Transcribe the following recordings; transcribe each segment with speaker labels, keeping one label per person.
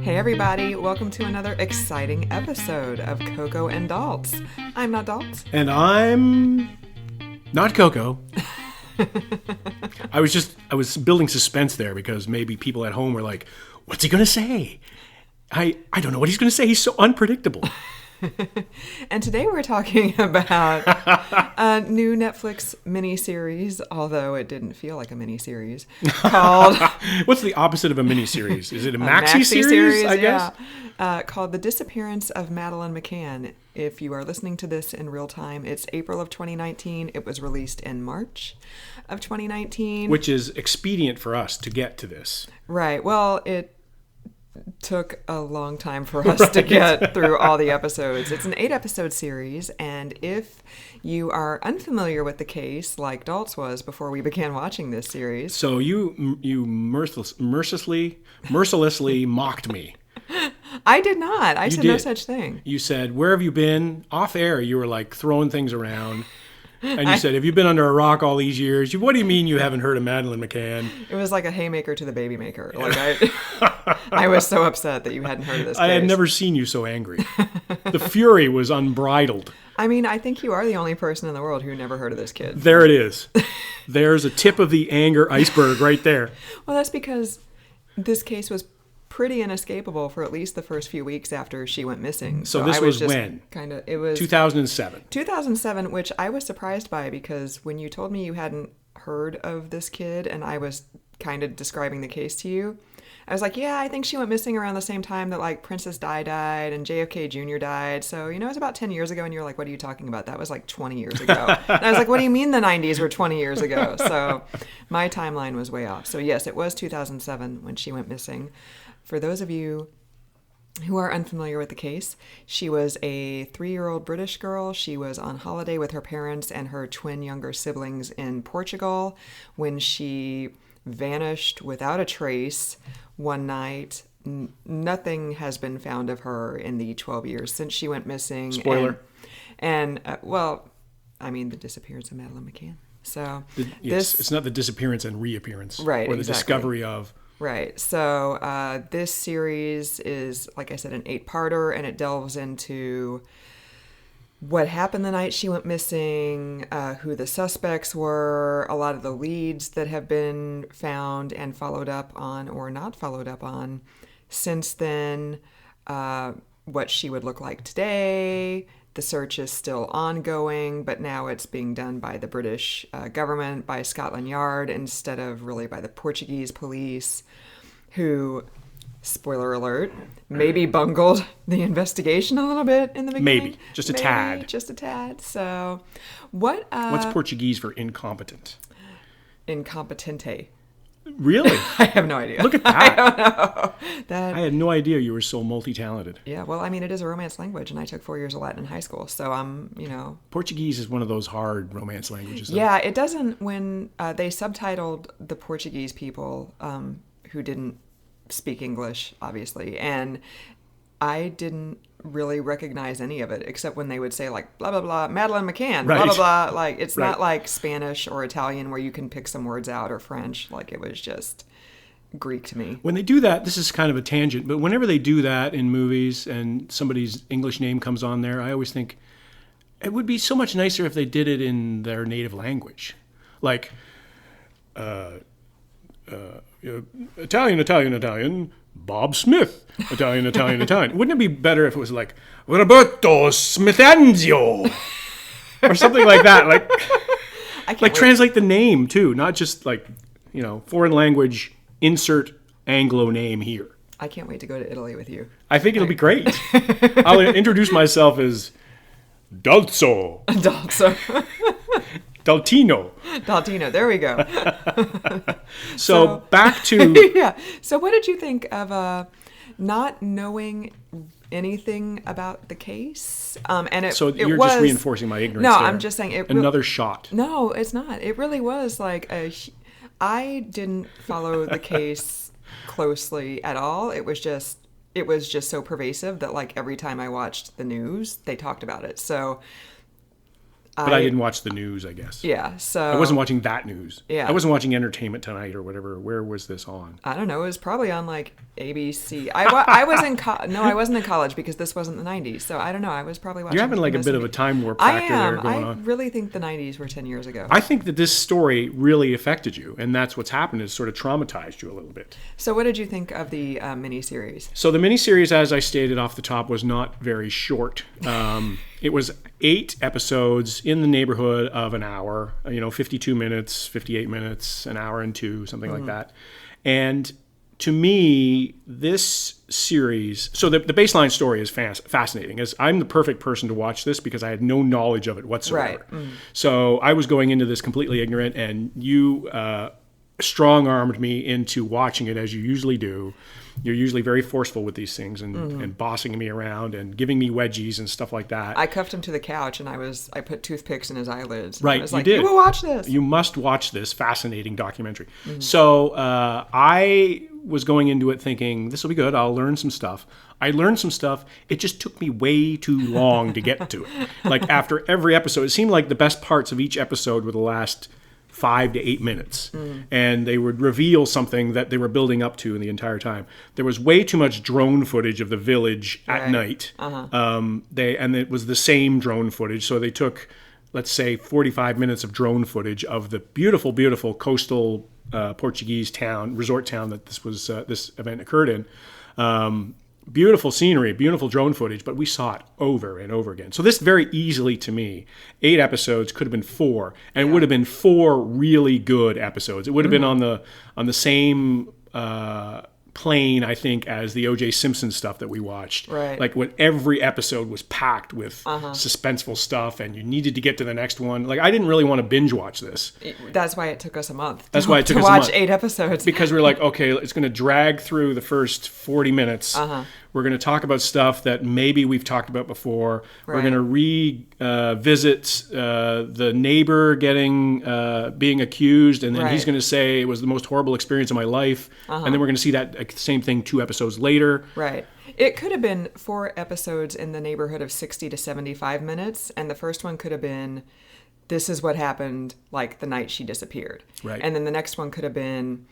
Speaker 1: Hey everybody, welcome to another exciting episode of Coco and Dalts. I'm not Dalts.
Speaker 2: And I'm not Coco. I was building suspense there because maybe people at home were like, what's he going to say? I don't know what he's going to say. He's so unpredictable.
Speaker 1: And today we're talking about a new Netflix miniseries, although it didn't feel like a miniseries, called...
Speaker 2: What's the opposite of a miniseries? Is it a maxi series, I guess?
Speaker 1: Yeah. Called The Disappearance of Madeleine McCann. If you are listening to this in real time, it's April of 2019. It was released in March of 2019.
Speaker 2: Which is expedient for us to get to this.
Speaker 1: Right. Well, it took a long time for us to get through all the episodes. It's an 8-episode series, and if you are unfamiliar with the case, like Dalts was before we began watching this series...
Speaker 2: So you mercilessly mocked me.
Speaker 1: I did not. I said no such thing.
Speaker 2: You said, where have you been? Off air, you were like throwing things around. And you said, have you been under a rock all these years? What do you mean you haven't heard of Madeleine McCann?
Speaker 1: It was like a haymaker to the baby maker. Like I was so upset that you hadn't heard of this case.
Speaker 2: I had never seen you so angry. The fury was unbridled.
Speaker 1: I mean, I think you are the only person in the world who never heard of this kid.
Speaker 2: There it is. There's a tip of the anger iceberg right there.
Speaker 1: Well, that's because this case was pretty inescapable for at least the first few weeks after she went missing.
Speaker 2: So this was when?
Speaker 1: It was
Speaker 2: 2007.
Speaker 1: 2007, which I was surprised by because when you told me you hadn't heard of this kid and I was kind of describing the case to you, I was like, yeah, I think she went missing around the same time that like Princess Di died and JFK Jr. died. So, it was about 10 years ago. And you're like, what are you talking about? That was like 20 years ago. And I was like, what do you mean the 90s were 20 years ago? So my timeline was way off. So yes, it was 2007 when she went missing. For those of you who are unfamiliar with the case, she was a 3-year-old British girl. She was on holiday with her parents and her twin younger siblings in Portugal when she vanished without a trace one night. Nothing has been found of her in the 12 years since she went missing.
Speaker 2: Spoiler.
Speaker 1: The disappearance of Madeleine McCann. So
Speaker 2: it's not the disappearance and reappearance.
Speaker 1: Right,
Speaker 2: or the
Speaker 1: exactly.
Speaker 2: discovery of...
Speaker 1: Right. So this series is, like I said, an 8-parter, and it delves into what happened the night she went missing, who the suspects were, a lot of the leads that have been found and followed up on or not followed up on since then, what she would look like today. The search is still ongoing, but now it's being done by the British government, by Scotland Yard, instead of really by the Portuguese police, who, spoiler alert, maybe bungled the investigation a little bit in the beginning.
Speaker 2: Maybe. Just a tad.
Speaker 1: So, what's
Speaker 2: Portuguese for incompetent?
Speaker 1: Incompetente.
Speaker 2: Really?
Speaker 1: I have no idea.
Speaker 2: Look at that.
Speaker 1: I don't know.
Speaker 2: I had no idea you were so multi-talented.
Speaker 1: Yeah, well, it is a Romance language, and I took 4 years of Latin in high school, so I'm,
Speaker 2: Portuguese is one of those hard Romance languages. Though.
Speaker 1: Yeah, it doesn't, when they subtitled the Portuguese people who didn't speak English, obviously, and I didn't really recognize any of it, except when they would say, like, blah, blah, blah, Madeleine McCann,
Speaker 2: right.
Speaker 1: blah, blah, blah. Like, it's
Speaker 2: right.
Speaker 1: not like Spanish or Italian where you can pick some words out, or French. Like, it was just Greek to me.
Speaker 2: When they do that, this is kind of a tangent, but whenever they do that in movies and somebody's English name comes on there, I always think it would be so much nicer if they did it in their native language. Like, Italian, Bob Smith. Italian. Wouldn't it be better if it was like, Roberto Smithanzio? Or something like that. Like translate the name, too. Not just like, foreign language, insert Anglo name here.
Speaker 1: I can't wait to go to Italy with you.
Speaker 2: I think it'll be great. I'll introduce myself as Daltso. Daltino,
Speaker 1: there we go.
Speaker 2: So back to...
Speaker 1: Yeah. So what did you think of not knowing anything about the case?
Speaker 2: You're just reinforcing my ignorance.
Speaker 1: No,
Speaker 2: there.
Speaker 1: I'm just saying...
Speaker 2: Another shot.
Speaker 1: No, it's not. It really was like I didn't follow the case closely at all. It was just so pervasive that like every time I watched the news, they talked about it. So...
Speaker 2: But I didn't watch the news, I guess.
Speaker 1: Yeah, so...
Speaker 2: I wasn't watching that news.
Speaker 1: Yeah.
Speaker 2: I wasn't watching Entertainment Tonight or whatever. Where was this on?
Speaker 1: I don't know. It was probably on, like, ABC. I was in... No, I wasn't in college because this wasn't the 90s. So, I don't know. I was probably watching...
Speaker 2: You're having, like, a bit of a time warp factor there going on.
Speaker 1: I really think the 90s were 10 years ago.
Speaker 2: I think that this story really affected you, and that's what's happened, is sort of traumatized you a little bit.
Speaker 1: So, what did you think of the miniseries?
Speaker 2: So, the miniseries, as I stated off the top, was not very short. It was 8 episodes in the neighborhood of an hour, 52 minutes, 58 minutes, an hour and 2, something like that. And to me, this series, so the baseline story is fascinating. As I'm the perfect person to watch this because I had no knowledge of it whatsoever. Right. So I was going into this completely ignorant, and you strong-armed me into watching it as you usually do. You're usually very forceful with these things and bossing me around and giving me wedgies and stuff like that.
Speaker 1: I cuffed him to the couch and I put toothpicks in his eyelids.
Speaker 2: Right,
Speaker 1: I was
Speaker 2: you
Speaker 1: like,
Speaker 2: did.
Speaker 1: You will watch this.
Speaker 2: You must watch this fascinating documentary. So I was going into it thinking, this will be good. I'll learn some stuff. I learned some stuff. It just took me way too long to get to it. Like after every episode, it seemed like the best parts of each episode were the last 5 to 8 minutes, and they would reveal something that they were building up to in the entire time. There was way too much drone footage of the village at night. And it was the same drone footage, so they took, let's say, 45 minutes of drone footage of the beautiful, beautiful coastal Portuguese resort town that this event occurred in. Beautiful scenery, beautiful drone footage, but we saw it over and over again. So this very easily, to me, 8 episodes could have been 4, and it would have been 4 really good episodes. It would have been on the same plane, I think, as the O.J. Simpson stuff that we watched.
Speaker 1: Right.
Speaker 2: Like when every episode was packed with suspenseful stuff, and you needed to get to the next one. Like I didn't really want to binge watch this.
Speaker 1: That's why it took us a month.
Speaker 2: That's why it took us
Speaker 1: a month to
Speaker 2: watch
Speaker 1: 8 episodes.
Speaker 2: Because we were like, okay, it's going to drag through the first 40 minutes. We're going to talk about stuff that maybe we've talked about before. Right. We're going to revisit the neighbor being accused, and then he's going to say it was the most horrible experience of my life. And then we're going to see that same thing 2 episodes later.
Speaker 1: Right. It could have been 4 episodes in the neighborhood of 60 to 75 minutes, and the first one could have been, this is what happened, like the night she disappeared.
Speaker 2: Right.
Speaker 1: And then the next one could have been,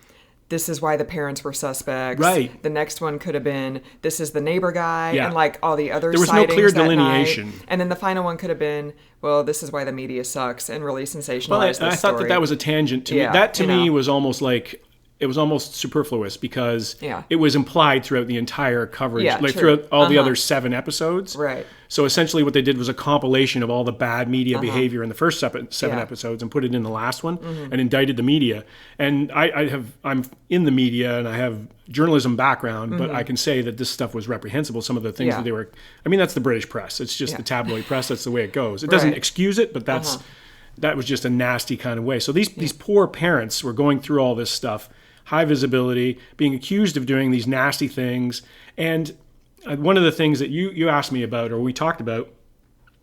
Speaker 1: this is why the parents were suspects.
Speaker 2: Right.
Speaker 1: The next one could have been, this is the neighbor guy, and like all the other
Speaker 2: there was
Speaker 1: sightings
Speaker 2: no clear
Speaker 1: that
Speaker 2: delineation.
Speaker 1: Night. And then the final one could have been, well, this is why the media sucks, and really sensationalized this
Speaker 2: I thought that was a tangent to me. That to me was almost like, it was almost superfluous because it was implied throughout the entire coverage, throughout all the other 7 episodes.
Speaker 1: Right.
Speaker 2: So essentially what they did was a compilation of all the bad media behavior in the first 7 episodes and put it in the last one and indicted the media. And I'm in the media and I have journalism background, but I can say that this stuff was reprehensible. Some of the things that they were, that's the British press. It's just the tabloid press. That's the way it goes. It doesn't excuse it, but that was just a nasty kind of way. So these poor parents were going through all this stuff, high visibility, being accused of doing these nasty things. And one of the things that you asked me about, or we talked about,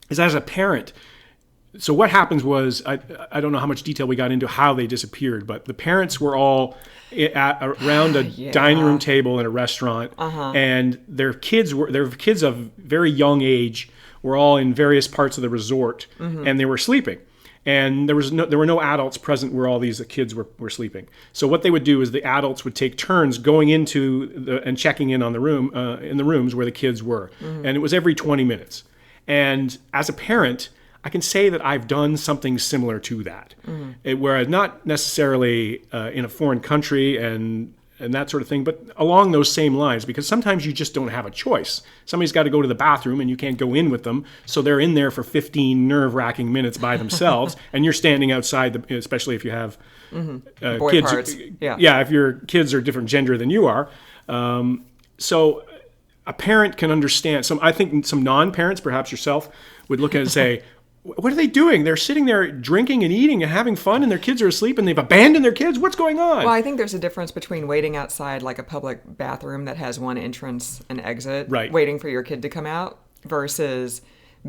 Speaker 2: is as a parent. So what happens was, I don't know how much detail we got into how they disappeared, but the parents were all around a dining room table in a restaurant, and their kids of very young age were all in various parts of the resort, and they were sleeping. And there were no adults present where all these kids were sleeping. So what they would do is the adults would take turns going into and checking in on the room in the rooms where the kids were, and it was every 20 minutes. And as a parent, I can say that I've done something similar to that, whereas not necessarily in a foreign country and that sort of thing, but along those same lines, because sometimes you just don't have a choice. Somebody's got to go to the bathroom and you can't go in with them, so they're in there for 15 nerve-wracking minutes by themselves, and you're standing outside, especially if you have kids.
Speaker 1: Parts.
Speaker 2: If your kids are different gender than you are. So a parent can understand. I think some non-parents, perhaps yourself, would look at it and say, what are they doing? They're sitting there drinking and eating and having fun, and their kids are asleep, and they've abandoned their kids. What's going on?
Speaker 1: Well, I think there's a difference between waiting outside like a public bathroom that has one entrance and exit, waiting for your kid to come out, versus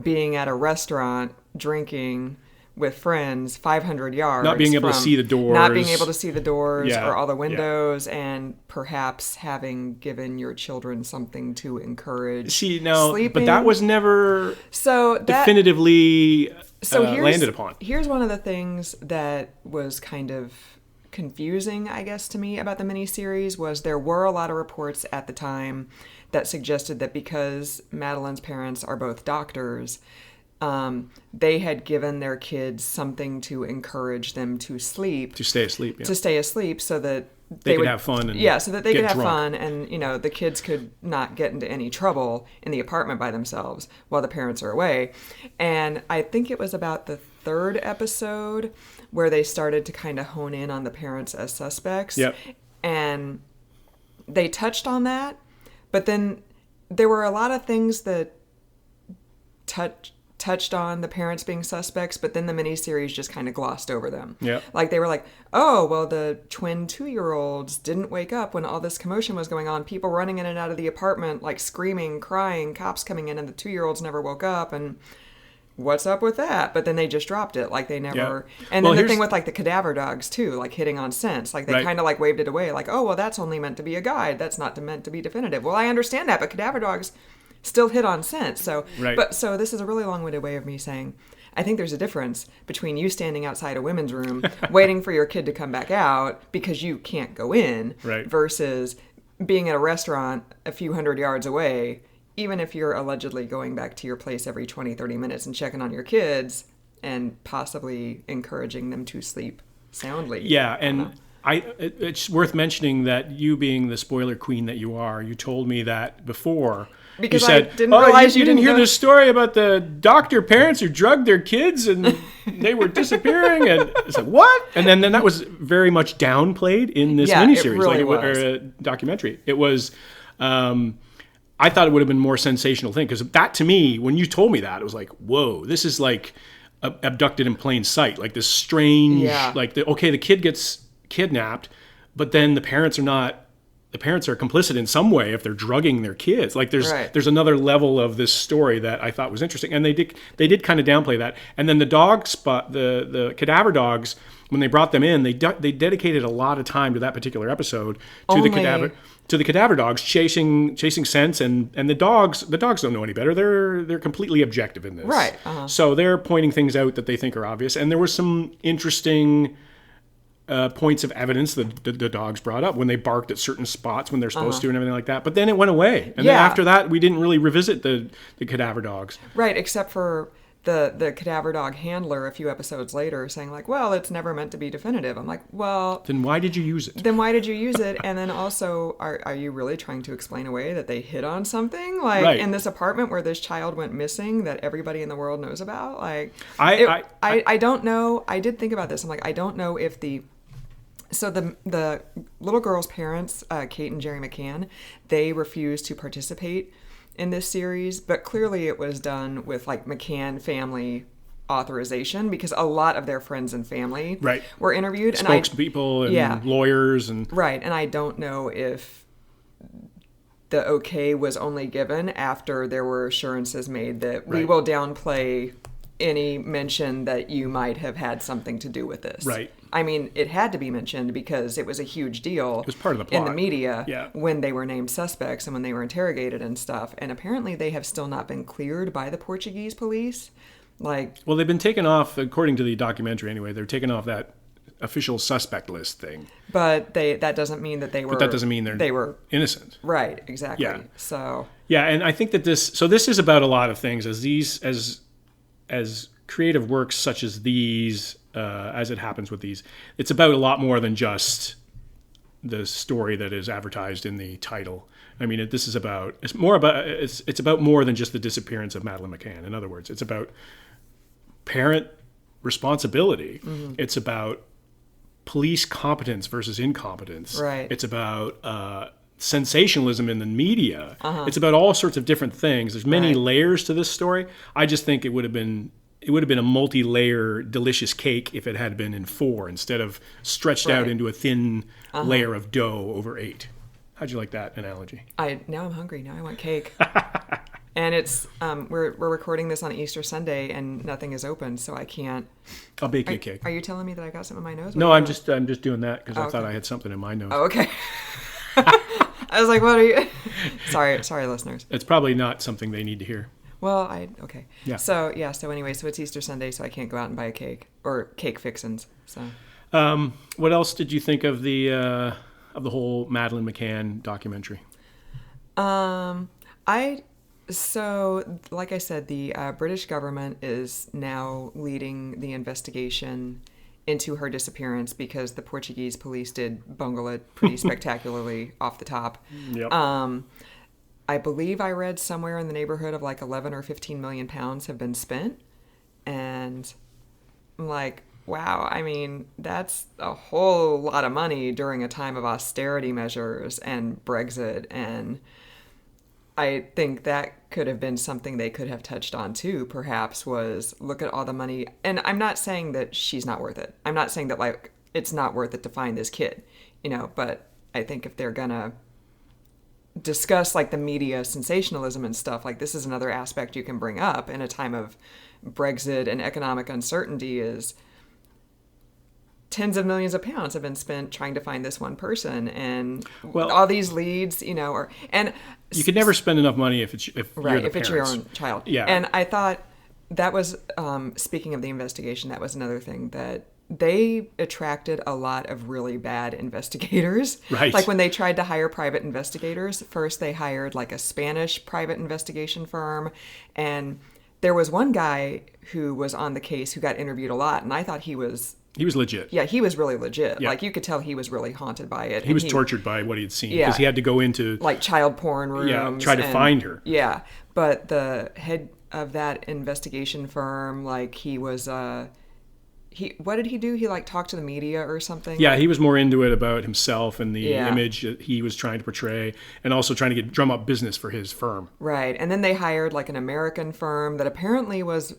Speaker 1: being at a restaurant drinking with friends 500 yards.
Speaker 2: Not being able to see the doors.
Speaker 1: Not being able to see the doors or all the windows, and perhaps having given your children something to encourage sleeping.
Speaker 2: But that was never
Speaker 1: definitively
Speaker 2: landed upon.
Speaker 1: Here's one of the things that was kind of confusing, I guess, to me about the miniseries was there were a lot of reports at the time that suggested that because Madeleine's parents are both doctors, they had given their kids something to encourage them to sleep.
Speaker 2: To stay asleep, yeah.
Speaker 1: To stay asleep so that
Speaker 2: they could have fun.
Speaker 1: So that they could have fun and, the kids could not get into any trouble in the apartment by themselves while the parents are away. And I think it was about the third episode where they started to kind of hone in on the parents as suspects.
Speaker 2: Yep.
Speaker 1: And they touched on that, but then there were a lot of things that touched on the parents being suspects, but then the miniseries just kind of glossed over them.
Speaker 2: Yeah.
Speaker 1: Like they were like, oh, well, the twin 2-year-olds didn't wake up when all this commotion was going on. People running in and out of the apartment, like screaming, crying, cops coming in, and the 2-year-olds never woke up. And what's up with that? But then they just dropped it. Like they never. Yeah. And then the thing with like the cadaver dogs too, like hitting on scents. Like they kind of like waved it away. Like, oh, well, that's only meant to be a guide. That's not meant to be definitive. Well, I understand that, but cadaver dogs still hit on scent. So, so this is a really long-winded way of me saying, I think there's a difference between you standing outside a women's room waiting for your kid to come back out because you can't go in versus being at a restaurant a few hundred yards away, even if you're allegedly going back to your place every 20, 30 minutes and checking on your kids and possibly encouraging them to sleep soundly.
Speaker 2: Yeah, and it's worth mentioning that you being the spoiler queen that you are, you told me that before.
Speaker 1: Because
Speaker 2: you said,
Speaker 1: I didn't realize
Speaker 2: you didn't hear the story about the doctor parents who drugged their kids and they were disappearing. And it's like, what? And then that was very much downplayed in this miniseries,
Speaker 1: really
Speaker 2: or a documentary. It was, I thought it would have been a more sensational thing because that to me, when you told me that, it was like, whoa, this is like abducted in plain sight, like this strange, like the kid gets kidnapped, but then the parents are complicit in some way if they're drugging their kids. Like there's another level of this story that I thought was interesting, and they did kind of downplay that. And then the cadaver dogs, when they brought them in, they dedicated a lot of time to that particular episode to the cadaver dogs chasing scents, and the dogs don't know any better. They're completely objective in this,
Speaker 1: right? Uh-huh.
Speaker 2: So they're pointing things out that they think are obvious, and there was some interesting points of evidence that the dogs brought up when they barked at certain spots when they're supposed to and everything like that. But then it went away. And then after that, we didn't really revisit the cadaver dogs.
Speaker 1: Right, except for the cadaver dog handler a few episodes later saying like, well, it's never meant to be definitive. I'm like, well...
Speaker 2: Then why did you use it?
Speaker 1: And then also, are you really trying to explain away that they hit on something? Like in this apartment where this child went missing that everybody in the world knows about? Like, I don't know. I did think about this. I'm like, I don't know if So the little girl's parents, Kate and Jerry McCann, they refused to participate in this series, but clearly it was done with like McCann family authorization because a lot of their friends and family were interviewed.
Speaker 2: Spokespeople and lawyers.
Speaker 1: And I don't know if the okay was only given after there were assurances made that we will downplay any mention that you might have had something to do with this.
Speaker 2: Right.
Speaker 1: I mean, it had to be mentioned because it was a huge deal.
Speaker 2: It was part of the plot.
Speaker 1: In the media when they were named suspects and when they were interrogated and stuff. And apparently they have still not been cleared by the Portuguese police. Well,
Speaker 2: they've been taken off, according to the documentary anyway, they're taken off that official suspect list thing.
Speaker 1: But that doesn't mean that they were...
Speaker 2: But that doesn't mean they were innocent.
Speaker 1: Right, exactly.
Speaker 2: Yeah.
Speaker 1: So...
Speaker 2: Yeah, and I think that this is about a lot of things. As creative works such as these, as it happens with these, it's about a lot more than just the story that is advertised in the title. I mean, it's about more than just the disappearance of Madeleine McCann. In other words, it's about parent responsibility. Mm-hmm. It's about police competence versus incompetence.
Speaker 1: Right.
Speaker 2: It's about sensationalism in the media.
Speaker 1: Uh-huh.
Speaker 2: It's about all sorts of different things. There's many layers to this story. I just think it would have been a multi-layer delicious cake if it had been in 4 instead of stretched out into a thin layer of dough over 8. How'd you like that analogy?
Speaker 1: Now I'm hungry. Now I want cake. And it's we're recording this on Easter Sunday and nothing is open, so I can't.
Speaker 2: I'll bake you a cake.
Speaker 1: Are you telling me that I got something in my nose?
Speaker 2: No, I'm just doing that because I thought I had something in my nose.
Speaker 1: Oh, okay. I was like, what are you? Sorry, listeners.
Speaker 2: It's probably not something they need to hear.
Speaker 1: Well, okay.
Speaker 2: Yeah.
Speaker 1: So anyway, so it's Easter Sunday, so I can't go out and buy a cake or cake fixins. So.
Speaker 2: What else did you think of the whole Madeleine McCann documentary?
Speaker 1: So, like I said, the British government is now leading the investigation into her disappearance because the Portuguese police did bungle it pretty spectacularly off the top.
Speaker 2: Yep.
Speaker 1: I believe I read somewhere in the neighborhood of like 11 or 15 million pounds have been spent. And I'm like, wow, I mean, that's a whole lot of money during a time of austerity measures and Brexit. And I think that could have been something they could have touched on too, perhaps, was look at all the money. And I'm not saying that she's not worth it. I'm not saying that like it's not worth it to find this kid, but I think if they're gonna discuss like the media sensationalism and stuff, like this is another aspect you can bring up in a time of Brexit and economic uncertainty is tens of millions of pounds have been spent trying to find this one person, and all these leads, and
Speaker 2: you could never spend enough money if it's
Speaker 1: your own child.
Speaker 2: Yeah.
Speaker 1: And I thought that was speaking of the investigation, that was another thing that they attracted a lot of really bad investigators.
Speaker 2: Right.
Speaker 1: Like when they tried to hire private investigators, first they hired like a Spanish private investigation firm, and there was one guy who was on the case who got interviewed a lot, and I thought he was
Speaker 2: legit.
Speaker 1: Yeah, he was really legit.
Speaker 2: Yeah.
Speaker 1: Like you could tell he was really haunted by it.
Speaker 2: He was tortured by what he had seen because he had to go into
Speaker 1: like child porn rooms.
Speaker 2: Try to find her.
Speaker 1: Yeah, but the head of that investigation firm, like he was what did he do? He like talked to the media or something?
Speaker 2: Yeah, he was more into it about himself and the image that he was trying to portray, and also trying to drum up business for his firm. Right.
Speaker 1: And then they hired like an American firm that apparently was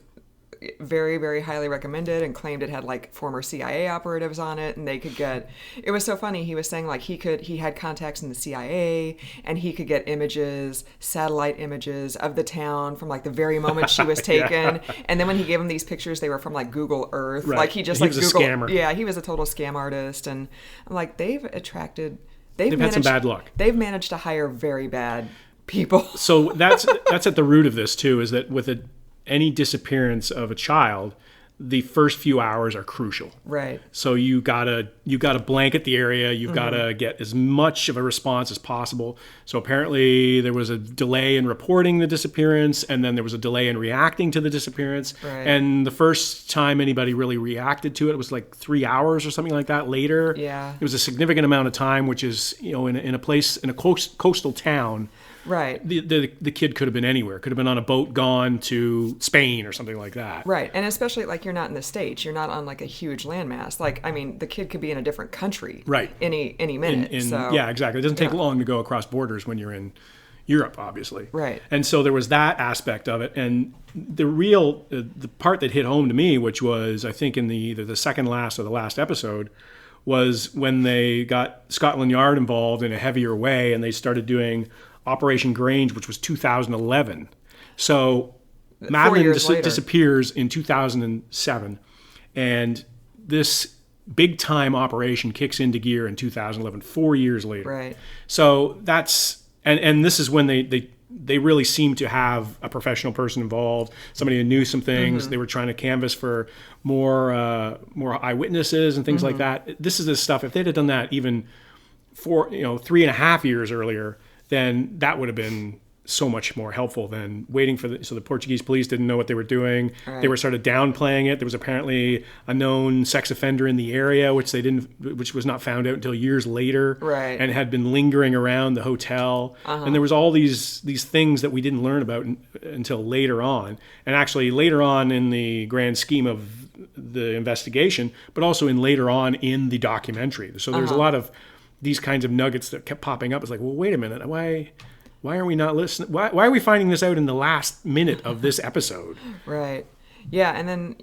Speaker 1: very, very highly recommended and claimed it had like former CIA operatives on it, and they could get, it was so funny, he was saying like he had contacts in the CIA and he could get images, satellite images of the town from like the very moment she was taken. And then when he gave them these pictures, they were from like Google Earth.
Speaker 2: Right.
Speaker 1: Like he just
Speaker 2: he
Speaker 1: like
Speaker 2: was
Speaker 1: Google.
Speaker 2: A scammer.
Speaker 1: Yeah, he was a total scam artist. And I'm like, they've
Speaker 2: had some bad luck.
Speaker 1: They've managed to hire very bad people.
Speaker 2: So that's at the root of this too, is that with any disappearance of a child, the first few hours are crucial.
Speaker 1: Right.
Speaker 2: So you gotta blanket the area. You've gotta get as much of a response as possible. So apparently there was a delay in reporting the disappearance, and then there was a delay in reacting to the disappearance.
Speaker 1: Right.
Speaker 2: And the first time anybody really reacted to it was like 3 hours or something like that later.
Speaker 1: Yeah.
Speaker 2: It was a significant amount of time, which is, in a place, in a coastal town.
Speaker 1: Right.
Speaker 2: The kid could have been anywhere. Could have been on a boat gone to Spain or something like that.
Speaker 1: Right. And especially like you're not in the States. You're not on like a huge landmass. Like, I mean, the kid could be in a different country.
Speaker 2: Right.
Speaker 1: Any minute.
Speaker 2: Yeah, exactly. It doesn't take long to go across borders when you're in Europe, obviously.
Speaker 1: Right.
Speaker 2: And so there was that aspect of it. And the part that hit home to me, which was, I think, in either the second last or the last episode, was when they got Scotland Yard involved in a heavier way, and they started doing Operation Grange, which was 2011. So Madeleine disappears in 2007, and this big time operation kicks into gear in 2011, 4 years later.
Speaker 1: Right.
Speaker 2: So that's and this is when they really seem to have a professional person involved, somebody who knew some things. They were trying to canvass for more eyewitnesses and things like that. This is the stuff. If they'd have done that even 3.5 years earlier, then that would have been so much more helpful than waiting for so the Portuguese police didn't know what they were doing. Right. They were sort of downplaying it. There was apparently a known sex offender in the area, which was not found out until years later.
Speaker 1: Right.
Speaker 2: And had been lingering around the hotel. And there was all these things that we didn't learn about until later on. And actually later on in the grand scheme of the investigation, but also later on in the documentary. So there's a lot of these kinds of nuggets that kept popping up. It's like, well, wait a minute, why are we not listening? Why are we finding this out in the last minute of this episode?
Speaker 1: Right. Yeah, and then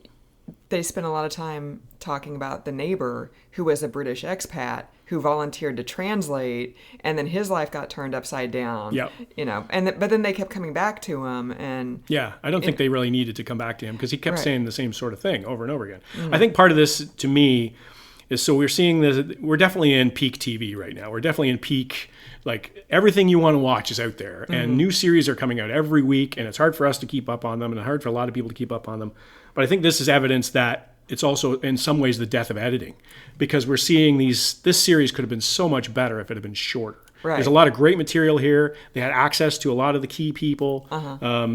Speaker 1: they spent a lot of time talking about the neighbor who was a British expat who volunteered to translate, and then his life got turned upside down.
Speaker 2: Yep.
Speaker 1: But then they kept coming back to him, and
Speaker 2: yeah, I don't think they really needed to come back to him because he kept saying the same sort of thing over and over again. I think part of this, to me, is so we're seeing this. We're definitely in peak TV right now. We're definitely in peak, like everything you want to watch is out there, and new series are coming out every week, and it's hard for us to keep up on them, and hard for a lot of people to keep up on them. But I think this is evidence that it's also in some ways the death of editing, because we're seeing this series could have been so much better if it had been shorter.
Speaker 1: Right.
Speaker 2: There's a lot of great material here. They had access to a lot of the key people.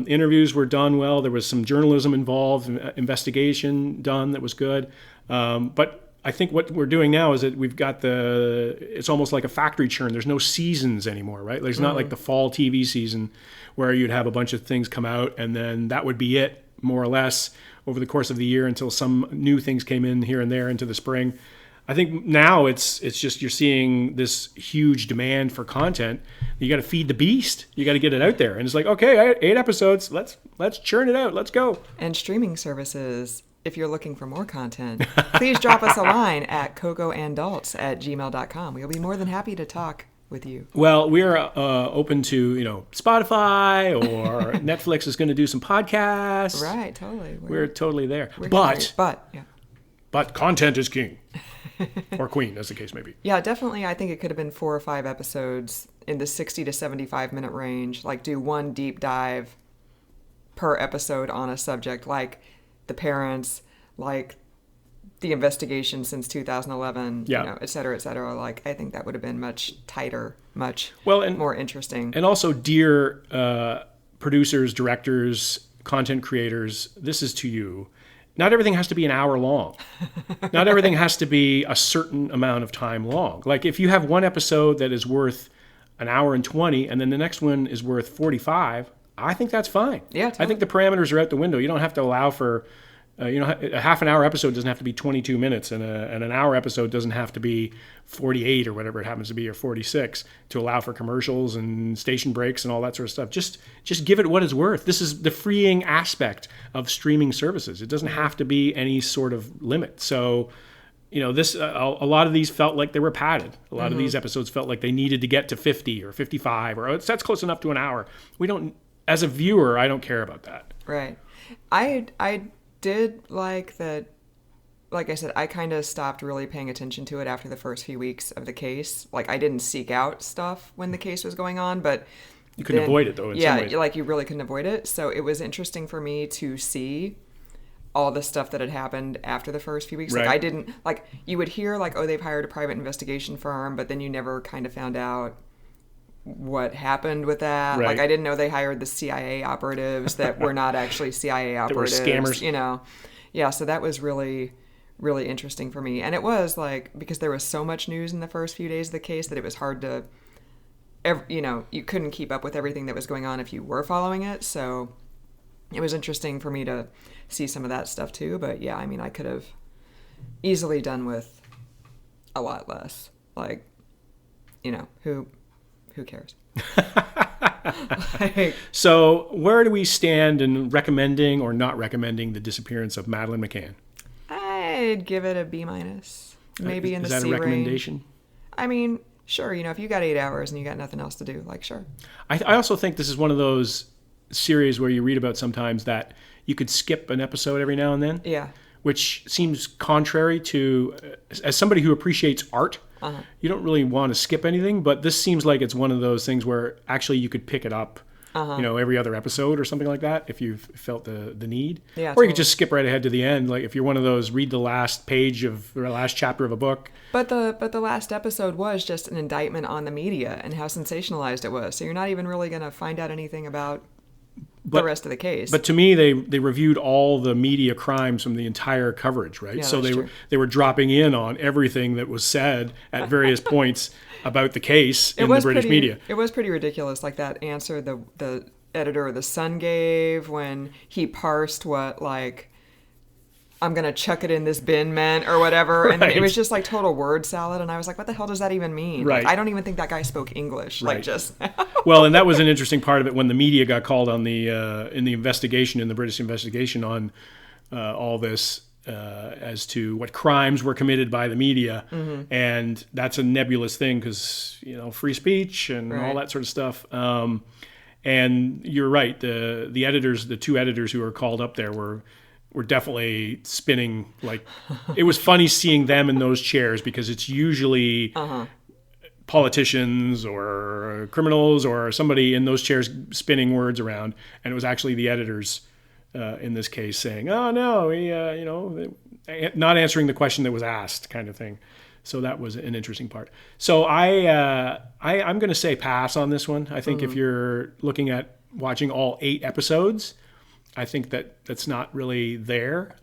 Speaker 2: Interviews were done well. There was some journalism involved, investigation done that was good. But I think what we're doing now is that we've got it's almost like a factory churn. There's no seasons anymore, right? There's not like the fall TV season where you'd have a bunch of things come out and then that would be it, more or less, over the course of the year until some new things came in here and there into the spring. I think now it's just you're seeing this huge demand for content. You got to feed the beast. You got to get it out there. And it's like, okay, 8 episodes. Let's churn it out. Let's go.
Speaker 1: And streaming services, if you're looking for more content, please drop us a line at cocoanddalts@gmail.com. We'll be more than happy to talk with you.
Speaker 2: Well, we're open to, Spotify or Netflix is going to do some podcasts.
Speaker 1: Right, totally.
Speaker 2: We're totally there. But content is king. Or queen, as the case may be.
Speaker 1: Yeah, definitely. I think it could have been 4 or 5 episodes in the 60 to 75 minute range. Like do one deep dive per episode on a subject, like the parents, like the investigation since 2011, et cetera, et cetera. Like, I think that would have been much tighter, much more interesting.
Speaker 2: And also, dear producers, directors, content creators, this is to you. Not everything has to be an hour long. Not everything has to be a certain amount of time long. Like if you have one episode that is worth an hour and 20 and then the next one is worth 45, I think that's fine.
Speaker 1: Yeah, totally.
Speaker 2: I think the parameters are out the window. You don't have to allow for, a half an hour episode doesn't have to be 22 minutes and an hour episode doesn't have to be 48 or whatever it happens to be or 46 to allow for commercials and station breaks and all that sort of stuff. Just give it what it's worth. This is the freeing aspect of streaming services. It doesn't have to be any sort of limit. So, this a lot of these felt like they were padded. A lot of these episodes felt like they needed to get to 50 or 55 or that's close enough to an hour. We don't, as a viewer, I don't care about that.
Speaker 1: Right. I did like that. Like I said, I kind of stopped really paying attention to it after the first few weeks of the case. Like I didn't seek out stuff when the case was going on, but
Speaker 2: you couldn't avoid it though. In some ways.
Speaker 1: Like you really couldn't avoid it. So it was interesting for me to see all the stuff that had happened after the first few weeks.
Speaker 2: Right.
Speaker 1: Like I didn't you would hear like, oh, they've hired a private investigation firm, but then you never kind of found out what happened with that.
Speaker 2: Right.
Speaker 1: Like I didn't know they hired the CIA operatives that were not actually CIA operatives.
Speaker 2: They were scammers.
Speaker 1: Yeah, so that was really, really interesting for me. And it was like, because there was so much news in the first few days of the case that it was hard to, you couldn't keep up with everything that was going on if you were following it. So it was interesting for me to see some of that stuff too. But yeah, I mean, I could have easily done with a lot less. Like, who cares?
Speaker 2: So where do we stand in recommending or not recommending the disappearance of Madeleine McCann?
Speaker 1: I'd give it a B-, maybe in the C range. Is that a
Speaker 2: recommendation?
Speaker 1: I mean, sure. If you got 8 hours and you got nothing else to do, like, sure.
Speaker 2: I also think this is one of those series where you read about sometimes that you could skip an episode every now and then.
Speaker 1: Yeah.
Speaker 2: Which seems contrary to, as somebody who appreciates art, you don't really want to skip anything, but this seems like it's one of those things where actually you could pick it up, every other episode or something like that if you've felt the need.
Speaker 1: Yeah,
Speaker 2: or you could just skip right ahead to the end. Like if you're one of those, read the last page or last chapter of a book.
Speaker 1: But the last episode was just an indictment on the media and how sensationalized it was. So you're not even really going to find out anything about the rest of the case.
Speaker 2: But to me, they reviewed all the media crimes from the entire coverage, right?
Speaker 1: Yeah,
Speaker 2: so
Speaker 1: true.
Speaker 2: they were dropping in on everything that was said at various points about the case in the British media.
Speaker 1: It was pretty ridiculous, like that answer the editor of The Sun gave when he parsed what, like, I'm going to chuck it in this bin meant or whatever.
Speaker 2: Right.
Speaker 1: And it was just like total word salad. And I was like, what the hell does that even mean?
Speaker 2: Right.
Speaker 1: Like, I don't even think that guy spoke English.
Speaker 2: Right.
Speaker 1: Like just.
Speaker 2: Well, and that was an interesting part of it when the media got called on the in the investigation, in the British investigation on all this as to what crimes were committed by the media. Mm-hmm. And that's a nebulous thing because, free speech and all that sort of stuff. And you're right. The editors, the 2 editors who were called up there were were definitely spinning. Like, it was funny seeing them in those chairs because it's usually politicians or criminals or somebody in those chairs spinning words around, and it was actually the editors in this case saying, "Oh no, not answering the question that was asked," kind of thing. So that was an interesting part. So I'm going to say pass on this one. I think if you're looking at watching all 8 episodes, I think that's not really there.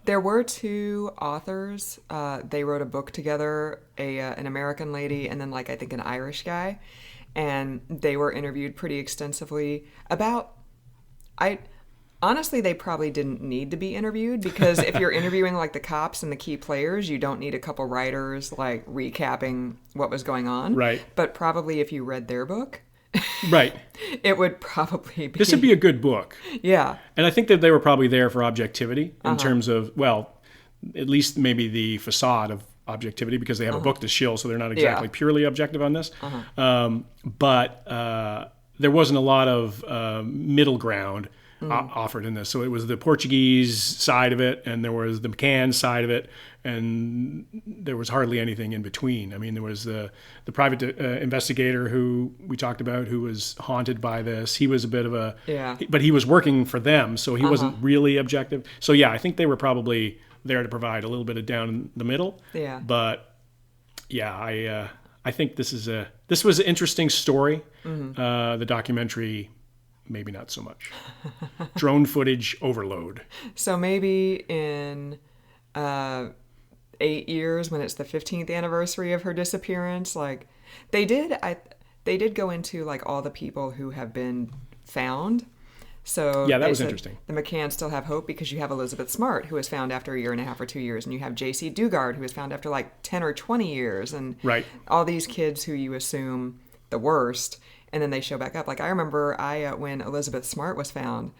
Speaker 1: There were 2 authors. They wrote a book together, an American lady and then I think an Irish guy, and they were interviewed pretty extensively about. Honestly, they probably didn't need to be interviewed because if you're interviewing the cops and the key players, you don't need a couple writers recapping what was going on.
Speaker 2: Right.
Speaker 1: But probably if you read their book,
Speaker 2: right,
Speaker 1: it would probably be.
Speaker 2: This would be a good book.
Speaker 1: Yeah.
Speaker 2: And I think that they were probably there for objectivity in terms of, at least maybe the facade of objectivity, because they have a book to shill, so they're not exactly purely objective on this. But there wasn't a lot of middle ground offered in this. So it was the Portuguese side of it, and there was the McCann side of it, and there was hardly anything in between. I mean, there was the private investigator who we talked about, who was haunted by this. He was a bit of a...
Speaker 1: Yeah.
Speaker 2: But he was working for them, so he wasn't really objective. So yeah, I think they were probably there to provide a little bit of down the middle.
Speaker 1: Yeah.
Speaker 2: But yeah, I think this was an interesting story. The documentary, maybe not so much. Drone footage overload. So
Speaker 1: maybe in 8 years, when it's the 15th anniversary of her disappearance, they did go into all the people who have been found. So
Speaker 2: yeah, that was interesting.
Speaker 1: The McCanns still have hope because you have Elizabeth Smart, who was found after 1.5 years or 2 years, and you have J.C. Dugard, who was found after 10 or 20 years, and all these kids who you assume the worst, and then they show back up. I remember when Elizabeth Smart was found,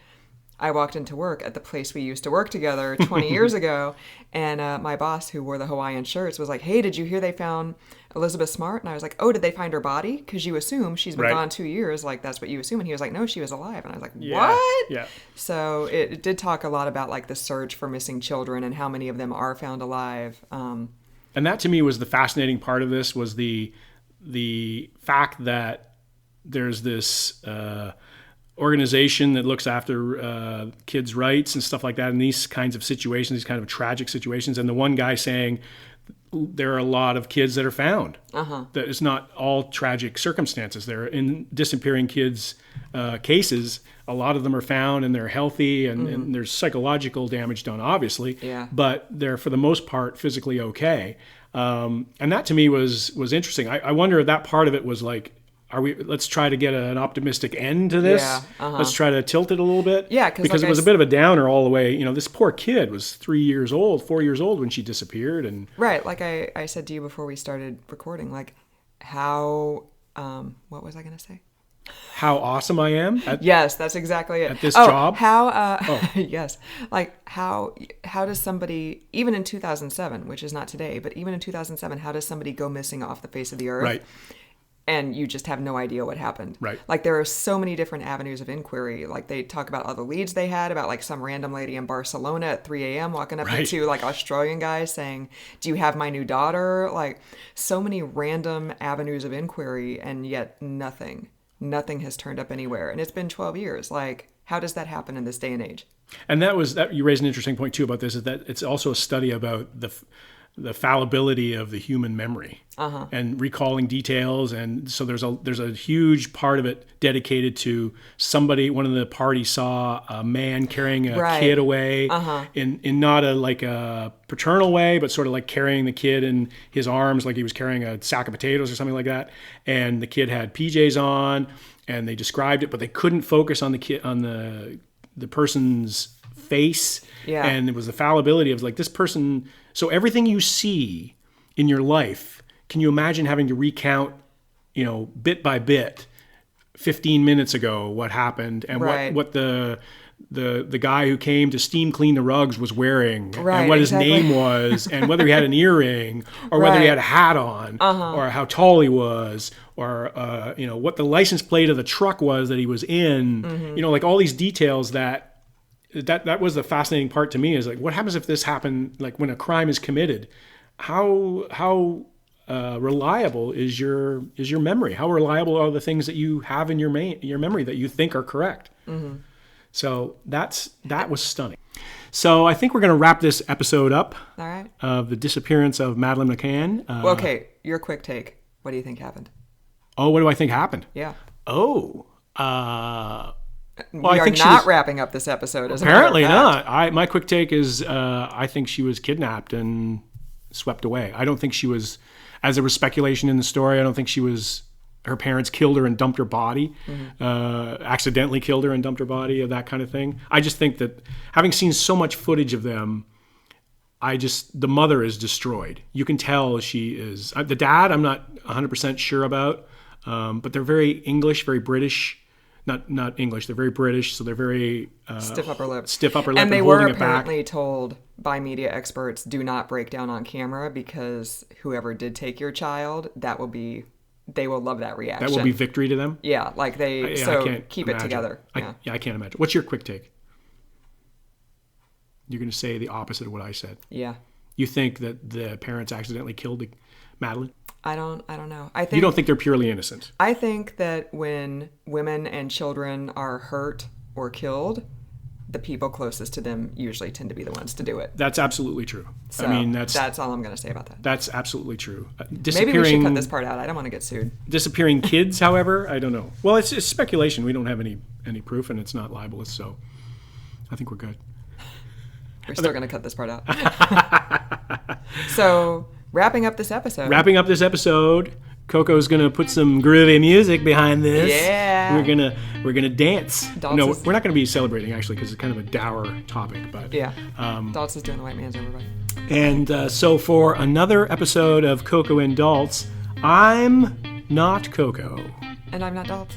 Speaker 1: I walked into work at the place we used to work together 20 years ago, and my boss, who wore the Hawaiian shirts, was like, "Hey, did you hear they found Elizabeth Smart?" And I was like, "Oh, did they find her body? Because you assume she's been gone 2 years. That's what you assume." And he was like, "No, she was alive." And I was like, "What?"
Speaker 2: Yeah.
Speaker 1: So it did talk a lot about the search for missing children and how many of them are found alive.
Speaker 2: And that to me was the fascinating part of this, was the fact that there's this organization that looks after kids' rights and stuff like that in these kinds of situations, these kind of tragic situations. And the one guy saying there are a lot of kids that are found. That it's not all tragic circumstances. They're in disappearing kids' cases. A lot of them are found and they're healthy, and there's psychological damage done, obviously.
Speaker 1: Yeah.
Speaker 2: But they're, for the most part, physically okay. And that to me was interesting. I wonder if that part of it was let's try to get an optimistic end to this.
Speaker 1: Yeah,
Speaker 2: Let's try to tilt it a little bit.
Speaker 1: Yeah,
Speaker 2: because it was a bit of a downer all the way. This poor kid was 4 years old when she disappeared. And
Speaker 1: right, I said to you before we started recording, how, what was I going to say?
Speaker 2: How awesome I am.
Speaker 1: Yes, that's exactly it.
Speaker 2: At this job?
Speaker 1: How, yes. How does somebody, even in 2007, which is not today, but even in 2007, how does somebody go missing off the face of the earth?
Speaker 2: Right.
Speaker 1: And you just have no idea what happened.
Speaker 2: Right.
Speaker 1: There are so many different avenues of inquiry. They talk about all the leads they had about some random lady in Barcelona at 3 a.m. walking up to 2 Australian guys saying, "Do you have my new daughter?" So many random avenues of inquiry, and yet nothing has turned up anywhere. And it's been 12 years. How does that happen in this day and age?
Speaker 2: And that you raised an interesting point too about this, is that it's also a study about the fallibility of the human memory and recalling details. And so there's a huge part of it dedicated to one of the party saw a man carrying a kid away in not a paternal way, but sort of carrying the kid in his arms, like he was carrying a sack of potatoes or something like that. And the kid had PJs on, and they described it, but they couldn't focus on the kid, on the person's face.
Speaker 1: Yeah.
Speaker 2: And it was the fallibility of this person. So everything you see in your life, can you imagine having to recount, bit by bit, 15 minutes ago what happened, and what the guy who came to steam clean the rugs was wearing, and what his name was, and whether he had an earring, or whether he had a hat on, or how tall he was, or what the license plate of the truck was that he was in, all these details that that was the fascinating part to me, is like, what happens if this happened, like when a crime is committed? How reliable is your memory? How reliable are the things that you have in your memory that you think are correct? Mm-hmm. So that was stunning. So I think we're going to wrap this episode up.
Speaker 1: All right.
Speaker 2: Of the disappearance of Madeleine McCann.
Speaker 1: Well, okay, your quick take. What do you think happened?
Speaker 2: Oh, what do I think happened?
Speaker 1: Yeah.
Speaker 2: Oh.
Speaker 1: We are not wrapping up this episode.
Speaker 2: Apparently not. My quick take is I think she was kidnapped and swept away. I don't think she was, as there was speculation in the story, I don't think her parents killed her and dumped her body, accidentally killed her and dumped her body, or that kind of thing. I just think that, having seen so much footage of them, the mother is destroyed. You can tell she is. The dad, I'm not 100% sure about, but they're very English, very British. Not English. They're very British, so they're very
Speaker 1: stiff upper lip.
Speaker 2: Stiff upper lip,
Speaker 1: and they
Speaker 2: were
Speaker 1: apparently told by media experts, do not break down on camera, because whoever did take your child, they will love that reaction.
Speaker 2: That will be victory to them.
Speaker 1: Yeah, like keep it together.
Speaker 2: I can't imagine. What's your quick take? You're going to say the opposite of what I said.
Speaker 1: Yeah.
Speaker 2: You think that the parents accidentally killed Madeleine?
Speaker 1: I don't know.
Speaker 2: You don't think they're purely innocent?
Speaker 1: I think that when women and children are hurt or killed, the people closest to them usually tend to be the ones to do it.
Speaker 2: That's absolutely true.
Speaker 1: So that's all I'm going to say about that.
Speaker 2: That's absolutely true.
Speaker 1: Maybe we should cut this part out. I don't want to get sued.
Speaker 2: Disappearing kids, however, I don't know. Well, it's speculation. We don't have any proof, and it's not libelous, so I think we're good.
Speaker 1: We're still going to cut this part out. So, wrapping up this episode. Coco's gonna put some groovy music behind this. Yeah.
Speaker 2: We're gonna dance.
Speaker 1: Dalts
Speaker 2: we're not gonna be celebrating, actually, because it's kind of a dour topic. But
Speaker 1: yeah, Dalts is doing the white man's over.
Speaker 2: And so for another episode of Coco and Dalts, I'm not Coco,
Speaker 1: and I'm not Dalts.